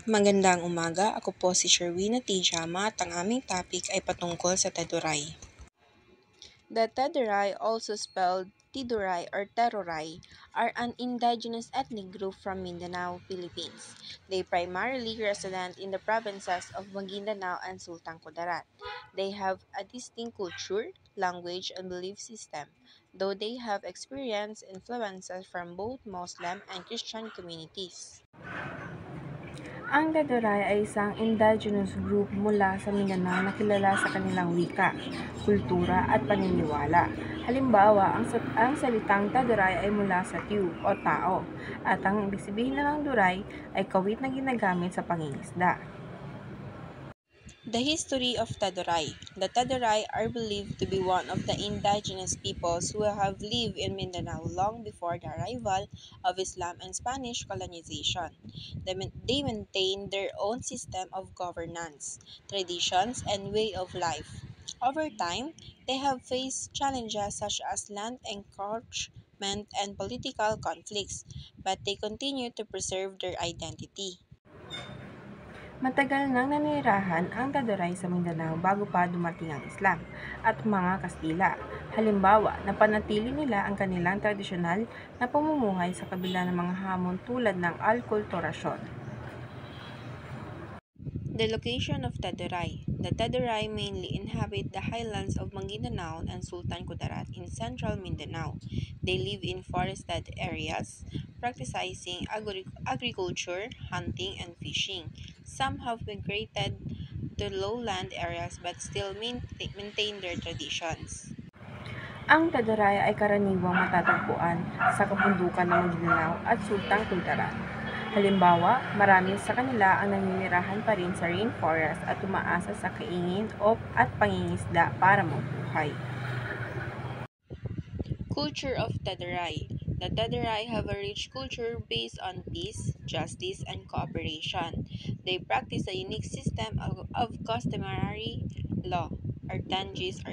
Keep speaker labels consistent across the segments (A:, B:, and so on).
A: Magandang umaga, ako po si Sherwina T. Jama at ang aming topic ay patungkol sa Teduray. The Teduray, also spelled Tiduray or Teruray, are an indigenous ethnic group from Mindanao, Philippines. They primarily resident in the provinces of Maguindanao and Sultan Kudarat. They have a distinct culture, language, and belief system, though they have experienced influences from both Muslim and Christian communities.
B: Ang Teduray ay isang indigenous group mula sa Mindanao na kilala sa kanilang wika, kultura at paniniwala. Halimbawa, ang salitang Teduray ay mula sa Tiw o tao at ang ibig sabihin ng Duray ay kawit na ginagamit sa pangingisda.
A: The history of Teduray. The Teduray are believed to be one of the indigenous peoples who have lived in Mindanao long before the arrival of Islam and Spanish colonization. They maintain their own system of governance, traditions, and way of life. Over time, they have faced challenges such as land encroachment and political conflicts, but they continue to preserve their identity.
B: Matagal nang nanirahan ang Teduray sa Mindanao bago pa dumating ang Islam at mga Kastila. Halimbawa, napanatili nila ang kanilang tradisyonal na pamumuhay sa kabila ng mga hamon tulad ng alkulturasyon.
A: The location of Teduray. The Teduray mainly inhabit the highlands of Maguindanao and Sultan Kudarat in central Mindanao. They live in forested areas, practicing agriculture, hunting, and fishing. Some have migrated to lowland areas but still maintain their traditions.
B: Ang Teduray ay karaniwang matatagpuan sa kabundukan ng Maguindanao at Sultan Kudarat. Halimbawa, marami sa kanila ang naninirahan pa rin sa rainforest at umaasa sa kaingin at pangingisda para mabuhay.
A: Culture of Teduray. The Teduray have a rich culture based on peace, justice, and cooperation. They practice a unique system of customary law, or tengis,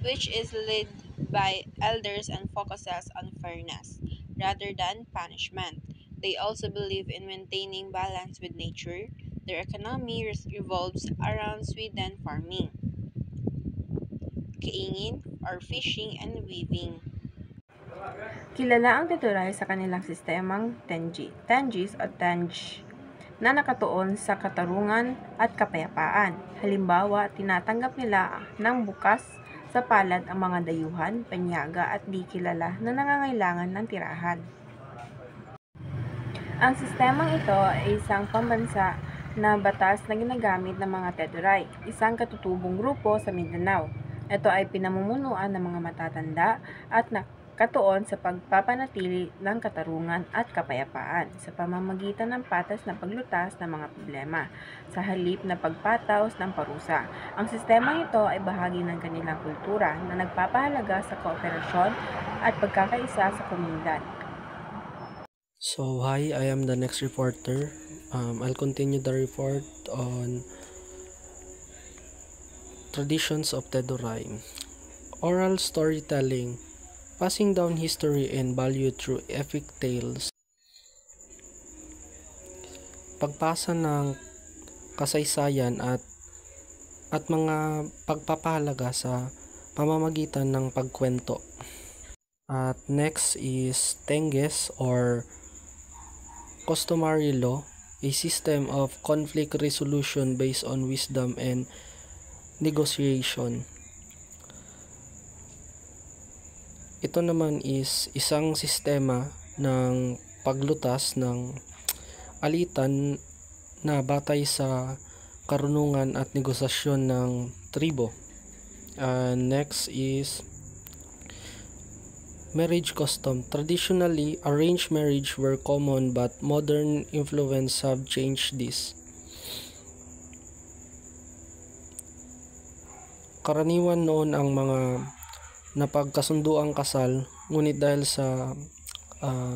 A: which is led by elders and focuses on fairness rather than punishment. They also believe in maintaining balance with nature. Their economy revolves around Sweden farming, kaingin, or fishing and weaving.
B: Kilala ang Teduray sa kanilang sistemang tengis o tenj, na nakatuon sa katarungan at kapayapaan. Halimbawa, tinatanggap nila ng bukas sa palad ang mga dayuhan, panyaga at di kilala na nangangailangan ng tirahan. Ang sistemang ito ay isang pambansa na batas na ginagamit ng mga Teduray, isang katutubong grupo sa Mindanao. Ito ay pinamumunuan ng mga matatanda at nakatuon sa pagpapanatili ng katarungan at kapayapaan sa pamamagitan ng patas na paglutas ng mga problema sa halip na pagpataos ng parusa. Ang sistemang ito ay bahagi ng kanilang kultura na nagpapahalaga sa kooperasyon at pagkakaisa sa komunidad.
C: So hi, I am the next reporter. I'll continue the report on traditions of Teduray. Oral storytelling, passing down history and value through epic tales. Pagpasa ng kasaysayan at mga pagpapahalaga sa pamamagitan ng pagkwento. At next is Tenges or customary law, a system of conflict resolution based on wisdom and negotiation. Ito naman is isang sistema ng paglutas ng alitan na batay sa karunungan at negosasyon ng tribo. Next is marriage custom. Traditionally, arranged marriage were common but modern influence have changed this. Karaniwan noon ang mga napagkasunduang kasal, ngunit dahil sa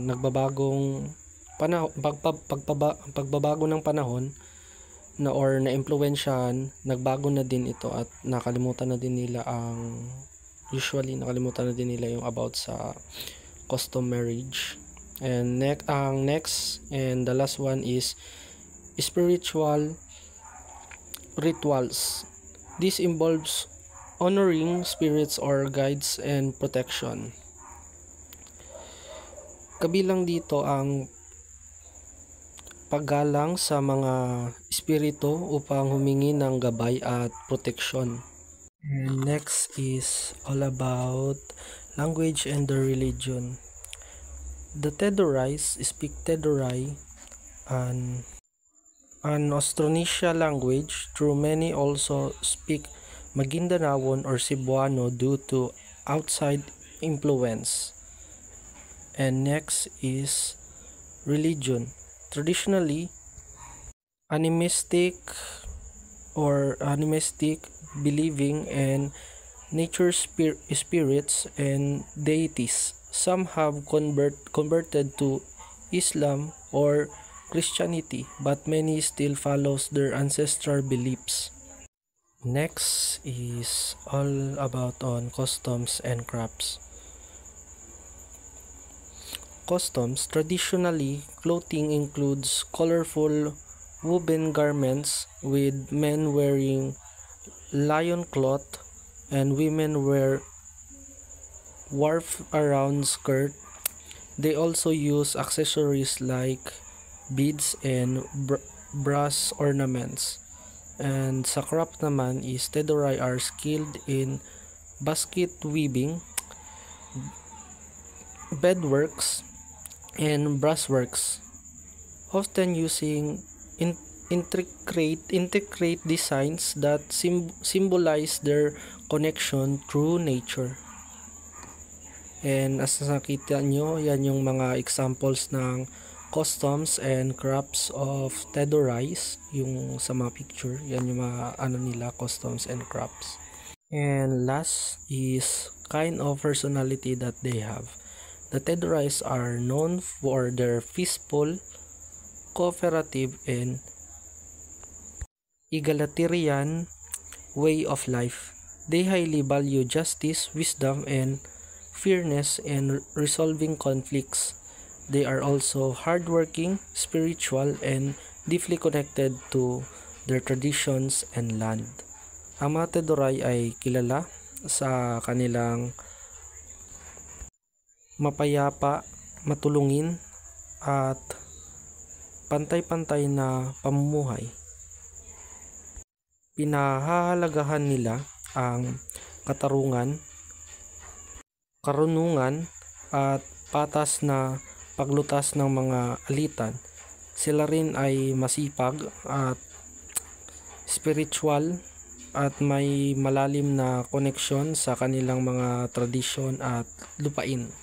C: nagbabagong pagbabago ng panahon or na-impluwensyahan, nagbago na din ito at nakalimutan na din nila yung about sa custom marriage. And next and the last one is spiritual rituals. This involves honoring spirits or guides and protection. Kabilang dito ang paggalang sa mga espiritu upang humingi ng gabay at proteksyon. And next is all about language and the religion. The Tedurai speak Tedurai, an Austronesian language, though many also speak Magindanaon or Cebuano due to outside influence. And next is religion. Traditionally, animistic believing in nature spirits and deities. Some have converted to Islam or Christianity, but many still follows their ancestral beliefs. Next is all about on customs and crafts. Customs. Traditionally, clothing includes colorful woven garments, with men wearing lion cloth and women wear warp around skirt. They also use accessories like beads and brass ornaments. And sa craft naman is Tedurai are skilled in basket weaving, bedworks, and brassworks, often using intricate designs that symbolize their connection through nature. And as nakita nyo, yan yung mga examples ng customs and crafts of Tedurai, yung sa mga picture, yan yung mga nila, customs and crafts. And last is kind of personality that they have. The Tedurai are known for their peaceful, cooperative, and egalitarian way of life. They highly value justice, wisdom, and fairness in resolving conflicts. They are also hardworking, spiritual, and deeply connected to their traditions and land. Ang mga Tedurai ay kilala sa kanilang mapayapa, matulungin, at pantay-pantay na pamumuhay. Pinahahalagahan nila ang katarungan, karunungan, at patas na paglutas ng mga alitan. Sila rin ay masipag at spiritual at may malalim na koneksyon sa kanilang mga tradisyon at lupain.